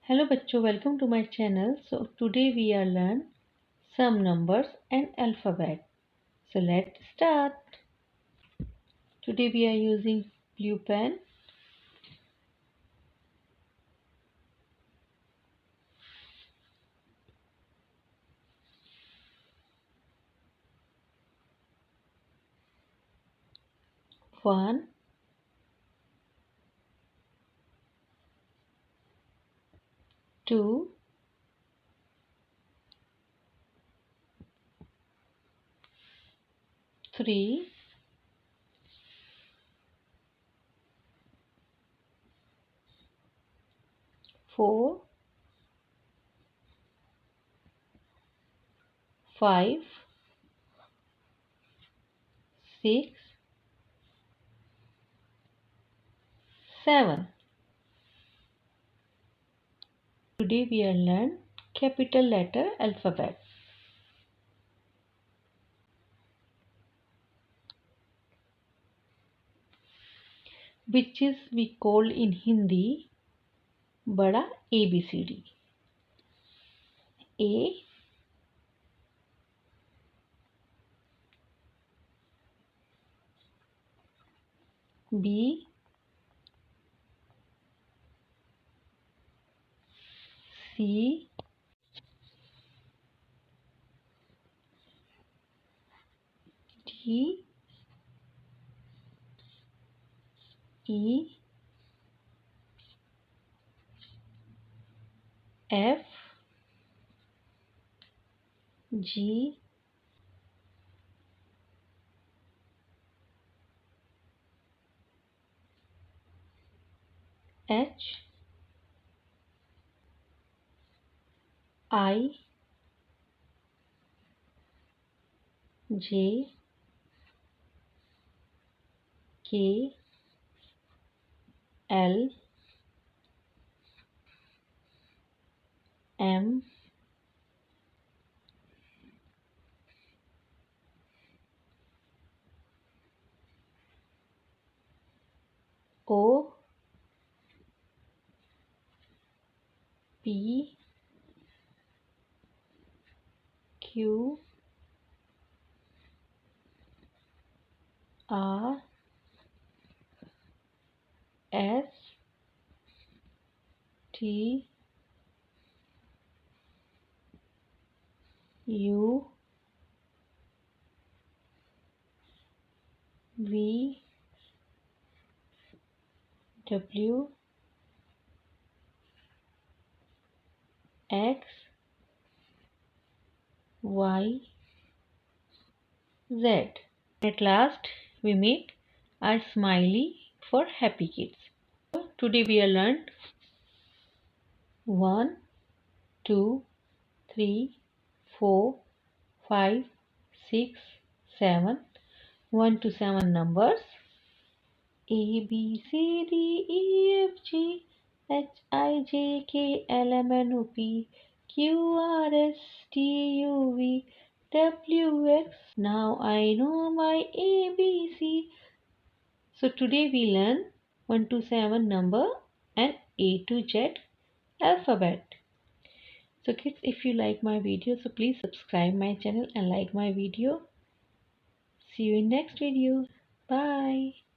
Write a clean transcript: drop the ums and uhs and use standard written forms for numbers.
Hello बच्चों, welcome to my channel. So today we are learn some numbers and alphabet. So let's start. Today we are using blue pen. One, two, three, four, five, six, seven. Today we are learn capital letter alphabet. Which is we call in Hindi बड़ा ABCD. A, B, C, D, E, F, G, H, I, J, K, L, M, O, P, Q, R, S, T, U, V, W, X, Y, Z. At last, we meet a smiley for happy kids. Today we are learned 1, 2, 3, 4, 5, 6, 7, 1 to 7 numbers. A, B, C, D, E, F, G, H, I, J, K, L, M, N, O, P, Q, R, S, T, U, V, W, X. Now I know my ABC. So today we learn 1 to 7 number and A to Z alphabet. So kids, if you like my video, so please subscribe my channel and like my video. See you in next video. Bye.